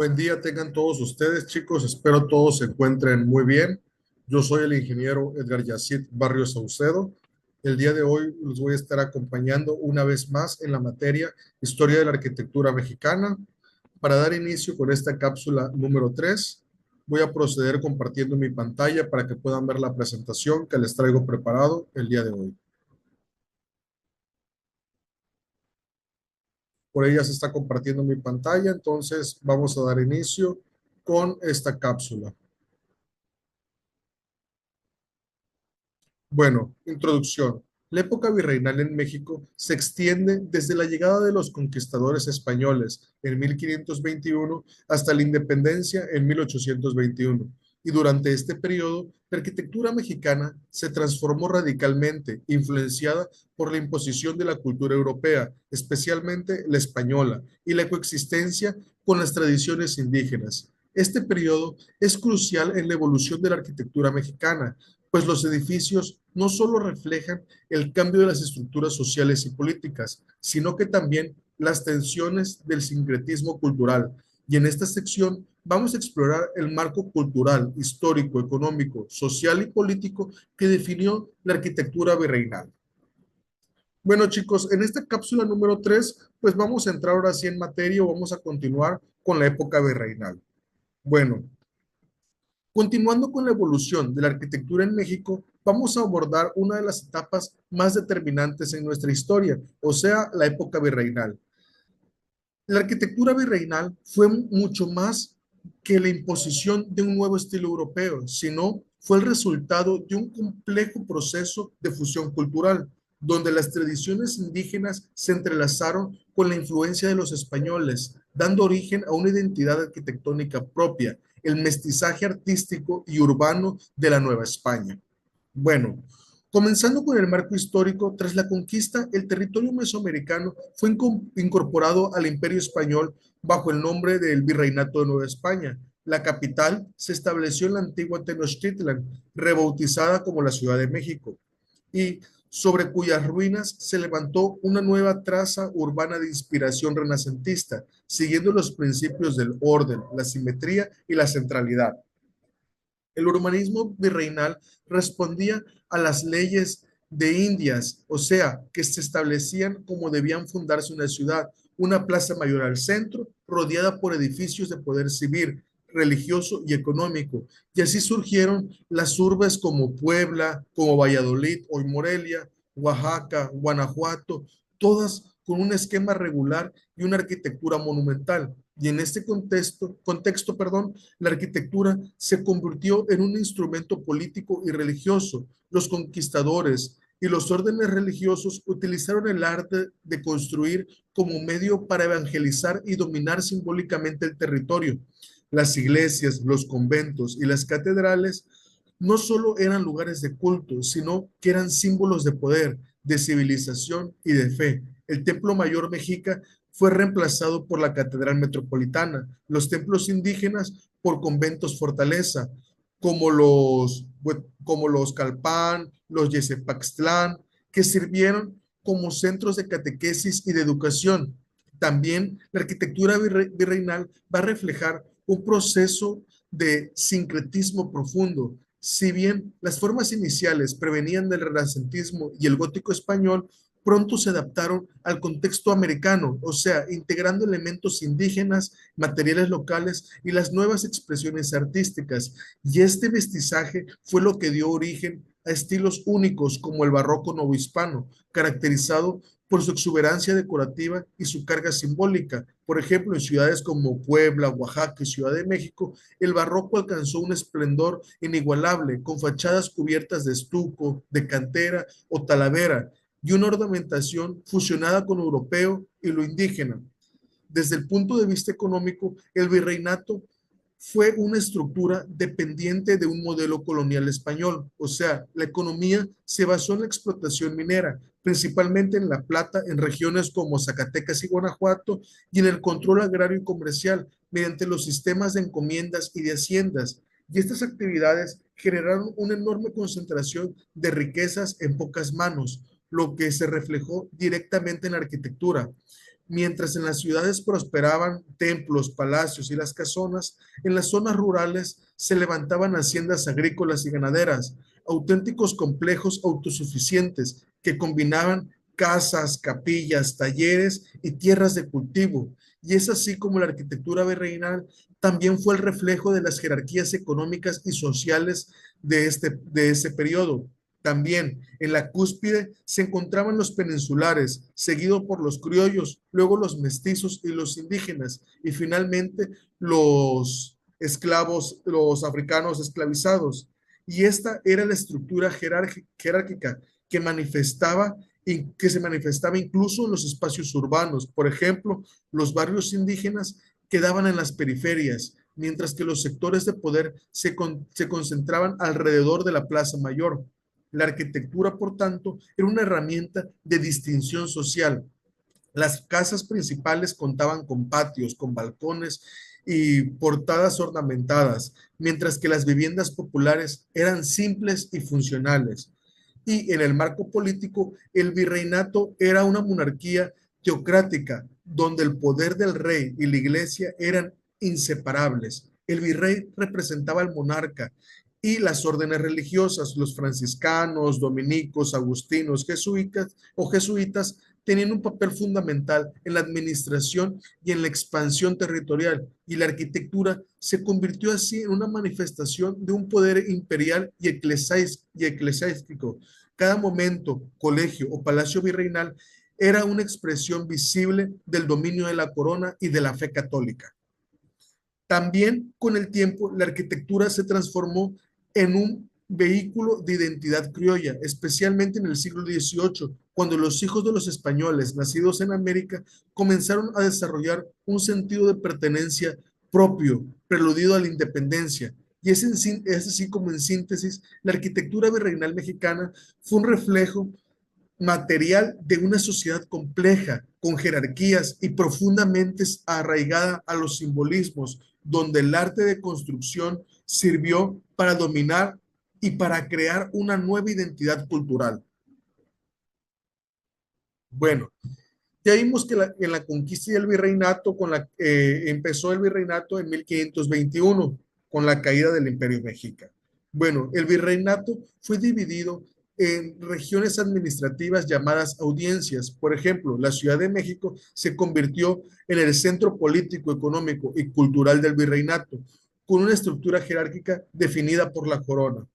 Buen día tengan todos ustedes, chicos. Espero todos se encuentren muy bien. Yo soy el ingeniero Edgar Yacit Barrios Saucedo. El día de hoy los voy a estar acompañando una vez más en la materia Historia de la Arquitectura Mexicana. Para dar inicio con esta cápsula número 3, voy a proceder compartiendo mi pantalla para que puedan ver la presentación que les traigo preparado el día de hoy. Por ella se está compartiendo mi pantalla, entonces vamos a dar inicio con esta cápsula. Bueno, introducción. La época virreinal en México se extiende desde la llegada de los conquistadores españoles en 1521 hasta la independencia en 1821. Y durante este periodo, la arquitectura mexicana se transformó radicalmente, influenciada por la imposición de la cultura europea, especialmente la española, y la coexistencia con las tradiciones indígenas. Este periodo es crucial en la evolución de la arquitectura mexicana, pues los edificios no solo reflejan el cambio de las estructuras sociales y políticas, sino que también las tensiones del sincretismo cultural. Y en esta sección vamos a explorar el marco cultural, histórico, económico, social y político que definió la arquitectura virreinal. Bueno, chicos, en esta cápsula número 3, pues vamos a entrar ahora sí en materia o vamos a continuar con la época virreinal. Bueno, continuando con la evolución de la arquitectura en México, vamos a abordar una de las etapas más determinantes en nuestra historia, o sea, la época virreinal. La arquitectura virreinal fue mucho más que la imposición de un nuevo estilo europeo, sino fue el resultado de un complejo proceso de fusión cultural, donde las tradiciones indígenas se entrelazaron con la influencia de los españoles, dando origen a una identidad arquitectónica propia, el mestizaje artístico y urbano de la Nueva España. Bueno, comenzando con el marco histórico, tras la conquista, el territorio mesoamericano fue incorporado al Imperio Español bajo el nombre del Virreinato de Nueva España. La capital se estableció en la antigua Tenochtitlan, rebautizada como la Ciudad de México, y sobre cuyas ruinas se levantó una nueva traza urbana de inspiración renacentista, siguiendo los principios del orden, la simetría y la centralidad. El urbanismo virreinal respondía a las leyes de Indias, o sea, que se establecían cómo debían fundarse una ciudad, una plaza mayor al centro, rodeada por edificios de poder civil, religioso y económico. Y así surgieron las urbes como Puebla, como Valladolid, hoy Morelia, Oaxaca, Guanajuato, todas con un esquema regular y una arquitectura monumental. Y en este contexto, la arquitectura se convirtió en un instrumento político y religioso. Los conquistadores y los órdenes religiosos utilizaron el arte de construir como medio para evangelizar y dominar simbólicamente el territorio. Las iglesias, los conventos y las catedrales no solo eran lugares de culto, sino que eran símbolos de poder, de civilización y de fe. El Templo Mayor Mexica fue reemplazado por la Catedral Metropolitana, los templos indígenas por conventos fortaleza, como los Calpán, los Yesepaxtlán, que sirvieron como centros de catequesis y de educación. También la arquitectura virreinal va a reflejar un proceso de sincretismo profundo. Si bien las formas iniciales prevenían del renacentismo y el gótico español, pronto se adaptaron al contexto americano, o sea, integrando elementos indígenas, materiales locales y las nuevas expresiones artísticas. Y este mestizaje fue lo que dio origen a estilos únicos como el barroco novohispano, caracterizado por su exuberancia decorativa y su carga simbólica. Por ejemplo, en ciudades como Puebla, Oaxaca y Ciudad de México, el barroco alcanzó un esplendor inigualable, con fachadas cubiertas de estuco, de cantera o talavera, y una ornamentación fusionada con lo europeo y lo indígena. Desde el punto de vista económico, el virreinato fue una estructura dependiente de un modelo colonial español, o sea, la economía se basó en la explotación minera, principalmente en la plata en regiones como Zacatecas y Guanajuato, y en el control agrario y comercial mediante los sistemas de encomiendas y de haciendas. Y estas actividades generaron una enorme concentración de riquezas en pocas manos, lo que se reflejó directamente en la arquitectura. Mientras en las ciudades prosperaban templos, palacios y las casonas, en las zonas rurales se levantaban haciendas agrícolas y ganaderas, auténticos complejos autosuficientes que combinaban casas, capillas, talleres y tierras de cultivo. Y es así como la arquitectura virreinal también fue el reflejo de las jerarquías económicas y sociales de ese periodo. También en la cúspide se encontraban los peninsulares, seguido por los criollos, luego los mestizos y los indígenas, y finalmente los esclavos, los africanos esclavizados. Y esta era la estructura jerárquica que manifestaba y que se manifestaba incluso en los espacios urbanos. Por ejemplo, los barrios indígenas quedaban en las periferias, mientras que los sectores de poder se concentraban alrededor de la Plaza Mayor. La arquitectura, por tanto, era una herramienta de distinción social. Las casas principales contaban con patios, con balcones y portadas ornamentadas, mientras que las viviendas populares eran simples y funcionales. Y en el marco político, el virreinato era una monarquía teocrática, donde el poder del rey y la iglesia eran inseparables. El virrey representaba al monarca y las órdenes religiosas, los franciscanos, dominicos, agustinos, jesuitas, tenían un papel fundamental en la administración y en la expansión territorial, y la arquitectura se convirtió así en una manifestación de un poder imperial y eclesiástico. Cada momento, colegio o palacio virreinal era una expresión visible del dominio de la corona y de la fe católica. También con el tiempo la arquitectura se transformó en un vehículo de identidad criolla, especialmente en el siglo XVIII, cuando los hijos de los españoles nacidos en América comenzaron a desarrollar un sentido de pertenencia propio, preludido a la independencia. Y es así como en síntesis, la arquitectura virreinal mexicana fue un reflejo material de una sociedad compleja, con jerarquías y profundamente arraigada a los simbolismos, donde el arte de construcción sirvió para dominar y para crear una nueva identidad cultural. Bueno, ya vimos que en la conquista del virreinato, empezó el virreinato en 1521, con la caída del Imperio Mexica. Bueno, el virreinato fue dividido en regiones administrativas llamadas audiencias. Por ejemplo, la Ciudad de México se convirtió en el centro político, económico y cultural del virreinato, con una estructura jerárquica definida por la corona.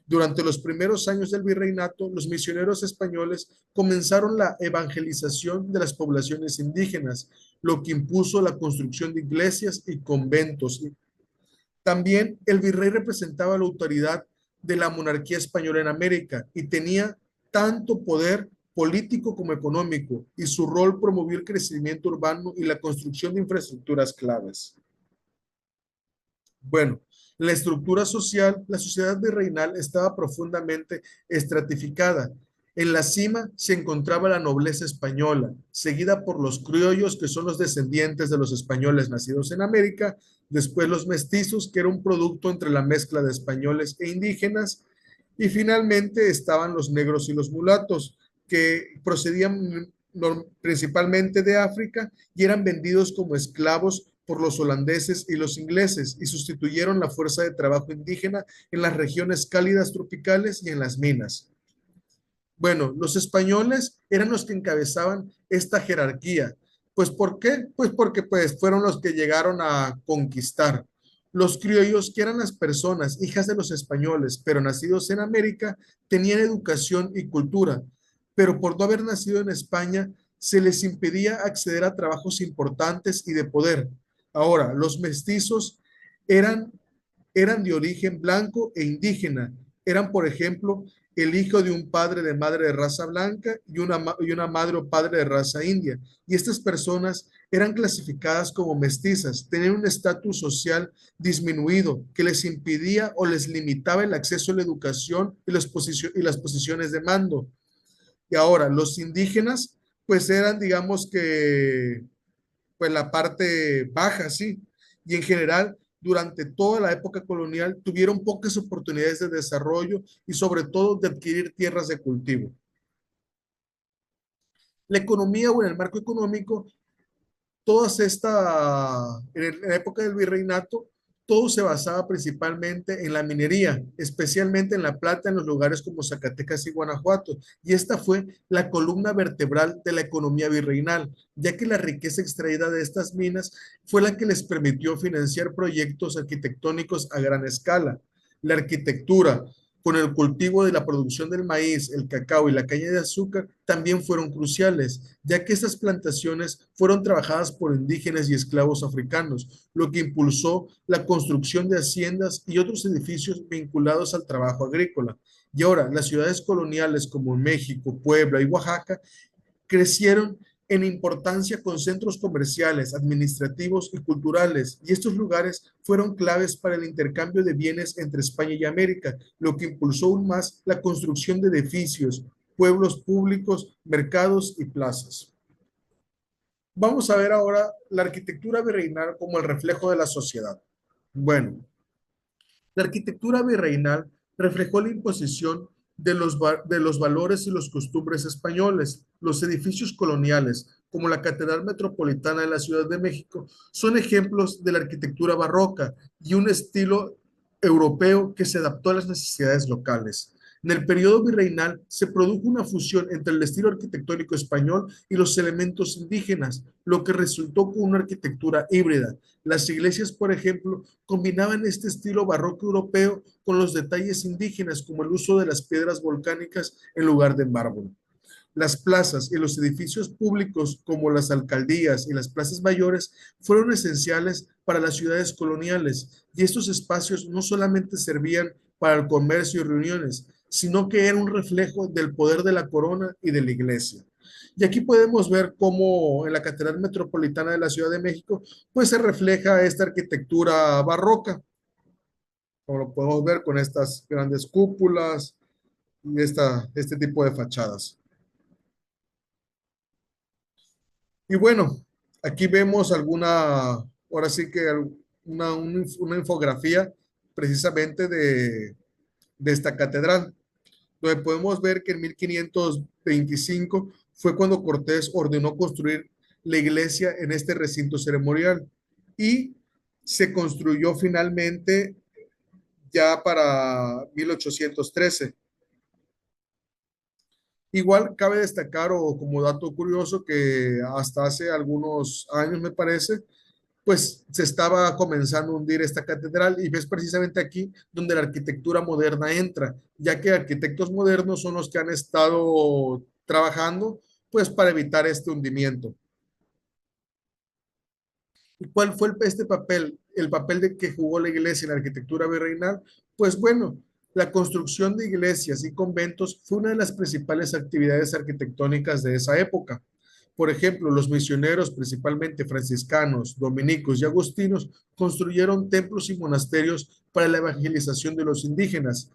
Durante los primeros años del virreinato, los misioneros españoles comenzaron la evangelización de las poblaciones indígenas, lo que impuso la construcción de iglesias y conventos. También el virrey representaba la autoridad de la monarquía española en América y tenía tanto poder político como económico, y su rol promovió el crecimiento urbano y la construcción de infraestructuras claves. Bueno, la estructura social, la sociedad virreinal estaba profundamente estratificada. En la cima se encontraba la nobleza española, seguida por los criollos, que son los descendientes de los españoles nacidos en América, después los mestizos, que era un producto entre la mezcla de españoles e indígenas, y finalmente estaban los negros y los mulatos, que procedían principalmente de África y eran vendidos como esclavos por los holandeses y los ingleses, y sustituyeron la fuerza de trabajo indígena en las regiones cálidas tropicales y en las minas. Bueno, los españoles eran los que encabezaban esta jerarquía. Pues ¿por qué? Pues porque fueron los que llegaron a conquistar. Los criollos, que eran las personas hijas de los españoles, pero nacidos en América, tenían educación y cultura, pero por no haber nacido en España, se les impedía acceder a trabajos importantes y de poder. Ahora, los mestizos eran eran de origen blanco e indígena. Eran, por ejemplo, el hijo de un padre de madre de raza blanca y una madre o padre de raza india. Y estas personas eran clasificadas como mestizas, tenían un estatus social disminuido que les impedía o les limitaba el acceso a la educación y las posiciones de mando. Y ahora, los indígenas, pues eran, digamos que, pues la parte baja, sí. Y en general, durante toda la época colonial, tuvieron pocas oportunidades de desarrollo y sobre todo de adquirir tierras de cultivo. La economía o en el marco económico, En la época del virreinato, todo se basaba principalmente en la minería, especialmente en la plata en los lugares como Zacatecas y Guanajuato. Y esta fue la columna vertebral de la economía virreinal, ya que la riqueza extraída de estas minas fue la que les permitió financiar proyectos arquitectónicos a gran escala. La arquitectura, con el cultivo de la producción del maíz, el cacao y la caña de azúcar, también fueron cruciales, ya que estas plantaciones fueron trabajadas por indígenas y esclavos africanos, lo que impulsó la construcción de haciendas y otros edificios vinculados al trabajo agrícola. Y ahora, las ciudades coloniales como México, Puebla y Oaxaca crecieron en importancia con centros comerciales, administrativos y culturales, y estos lugares fueron claves para el intercambio de bienes entre España y América, lo que impulsó aún más la construcción de edificios, pueblos públicos, mercados y plazas. Vamos a ver ahora la arquitectura virreinal como el reflejo de la sociedad. Bueno, la arquitectura virreinal reflejó la imposición de los valores y los costumbres españoles. Los edificios coloniales, como la Catedral Metropolitana de la Ciudad de México, son ejemplos de la arquitectura barroca y un estilo europeo que se adaptó a las necesidades locales. En el periodo virreinal se produjo una fusión entre el estilo arquitectónico español y los elementos indígenas, lo que resultó con una arquitectura híbrida. Las iglesias, por ejemplo, combinaban este estilo barroco europeo con los detalles indígenas, como el uso de las piedras volcánicas en lugar de mármol. Las plazas y los edificios públicos, como las alcaldías y las plazas mayores, fueron esenciales para las ciudades coloniales, y estos espacios no solamente servían para el comercio y reuniones, sino que eran un reflejo del poder de la corona y de la iglesia. Y aquí podemos ver cómo en la Catedral Metropolitana de la Ciudad de México, pues se refleja esta arquitectura barroca, como lo podemos ver con estas grandes cúpulas y este tipo de fachadas. Y bueno, aquí vemos ahora sí que una infografía precisamente de esta catedral, donde podemos ver que en 1525 fue cuando Cortés ordenó construir la iglesia en este recinto ceremonial y se construyó finalmente ya para 1813. Igual cabe destacar o como dato curioso que hasta hace algunos años me parece, pues se estaba comenzando a hundir esta catedral y ves precisamente aquí donde la arquitectura moderna entra, ya que arquitectos modernos son los que han estado trabajando pues para evitar este hundimiento. ¿Y cuál fue este papel? El papel de que jugó la iglesia en la arquitectura virreinal. Pues bueno, la construcción de iglesias y conventos fue una de las principales actividades arquitectónicas de esa época. Por ejemplo, los misioneros, principalmente franciscanos, dominicos y agustinos, construyeron templos y monasterios para la evangelización de los indígenas.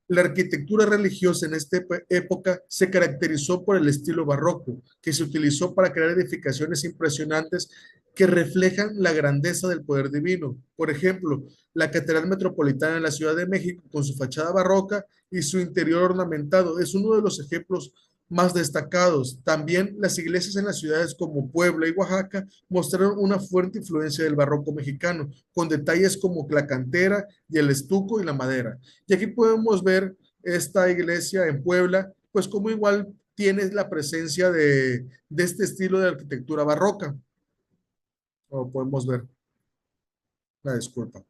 La arquitectura religiosa en esta época se caracterizó por el estilo barroco, que se utilizó para crear edificaciones impresionantes que reflejan la grandeza del poder divino. Por ejemplo, la Catedral Metropolitana de la Ciudad de México, con su fachada barroca y su interior ornamentado, es uno de los ejemplos más destacados. También las iglesias en las ciudades como Puebla y Oaxaca mostraron una fuerte influencia del barroco mexicano, con detalles como la cantera y el estuco y la madera. Y aquí podemos ver esta iglesia en Puebla, pues como igual tiene la presencia de este estilo de arquitectura barroca, como podemos ver. La disculpa.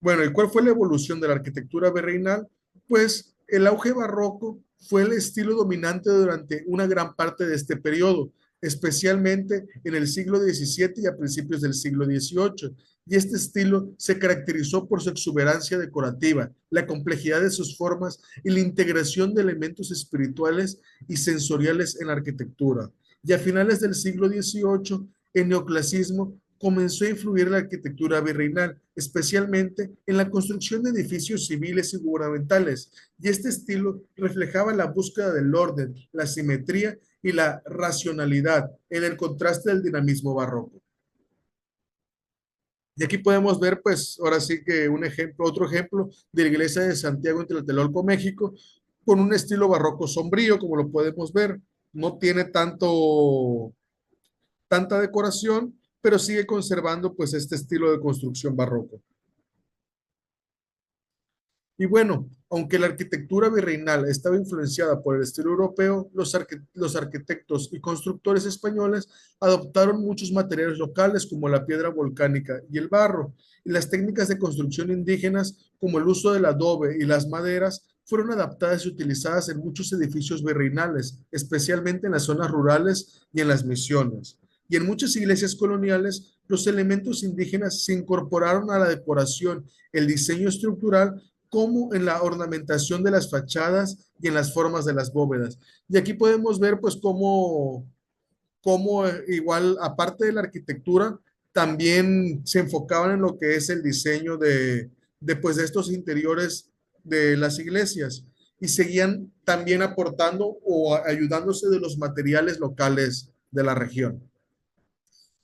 Bueno, ¿y cuál fue la evolución de la arquitectura virreinal? Pues el auge barroco fue el estilo dominante durante una gran parte de este periodo, especialmente en el siglo XVII y a principios del siglo XVIII. Y este estilo se caracterizó por su exuberancia decorativa, la complejidad de sus formas y la integración de elementos espirituales y sensoriales en la arquitectura. Y a finales del siglo XVIII, el neoclasismo comenzó a influir en la arquitectura virreinal, especialmente en la construcción de edificios civiles y gubernamentales, y este estilo reflejaba la búsqueda del orden, la simetría y la racionalidad en el contraste del dinamismo barroco. Y aquí podemos ver, pues, ahora sí que otro ejemplo de la iglesia de Santiago en Tlatelolco, México, con un estilo barroco sombrío, como lo podemos ver. No tiene tanta decoración, pero sigue conservando pues este estilo de construcción barroco. Y bueno, aunque la arquitectura virreinal estaba influenciada por el estilo europeo, los arquitectos y constructores españoles adoptaron muchos materiales locales como la piedra volcánica y el barro, y las técnicas de construcción indígenas como el uso del adobe y las maderas fueron adaptadas y utilizadas en muchos edificios virreinales, especialmente en las zonas rurales y en las misiones. Y en muchas iglesias coloniales, los elementos indígenas se incorporaron a la decoración, el diseño estructural como en la ornamentación de las fachadas y en las formas de las bóvedas. Y aquí podemos ver pues cómo igual, aparte de la arquitectura, también se enfocaban en lo que es el diseño de estos interiores de las iglesias y seguían también aportando o ayudándose de los materiales locales de la región.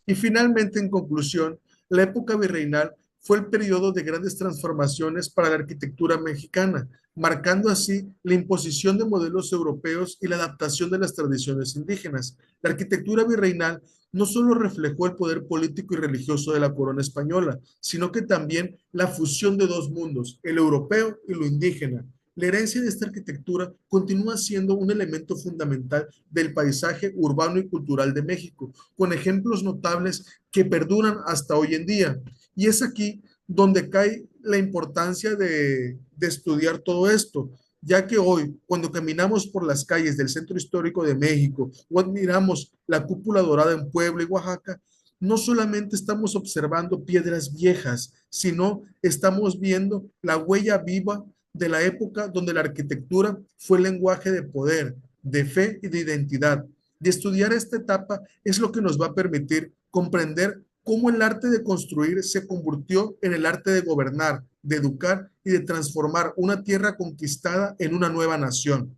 Y finalmente, en conclusión, la época virreinal fue el periodo de grandes transformaciones para la arquitectura mexicana, marcando así la imposición de modelos europeos y la adaptación de las tradiciones indígenas. La arquitectura virreinal no solo reflejó el poder político y religioso de la corona española, sino que también la fusión de dos mundos, el europeo y lo indígena. La herencia de esta arquitectura continúa siendo un elemento fundamental del paisaje urbano y cultural de México, con ejemplos notables que perduran hasta hoy en día. Y es aquí donde cae la importancia de estudiar todo esto, ya que hoy, cuando caminamos por las calles del centro histórico de México o admiramos la cúpula dorada en Puebla y Oaxaca, no solamente estamos observando piedras viejas, sino estamos viendo la huella viva de la época donde la arquitectura fue lenguaje de poder, de fe y de identidad. De estudiar esta etapa es lo que nos va a permitir comprender cómo el arte de construir se convirtió en el arte de gobernar, de educar y de transformar una tierra conquistada en una nueva nación.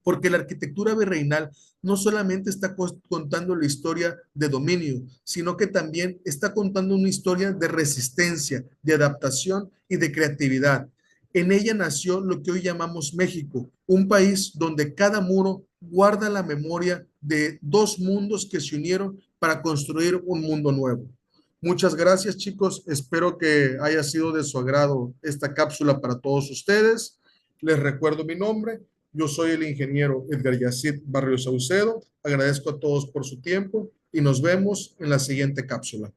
Porque la arquitectura virreinal no solamente está contando la historia de dominio, sino que también está contando una historia de resistencia, de adaptación y de creatividad. En ella nació lo que hoy llamamos México, un país donde cada muro guarda la memoria de dos mundos que se unieron para construir un mundo nuevo. Muchas gracias, chicos. Espero que haya sido de su agrado esta cápsula para todos ustedes. Les recuerdo mi nombre. Yo soy el ingeniero Edgar Yacid Barrio Saucedo. Agradezco a todos por su tiempo y nos vemos en la siguiente cápsula.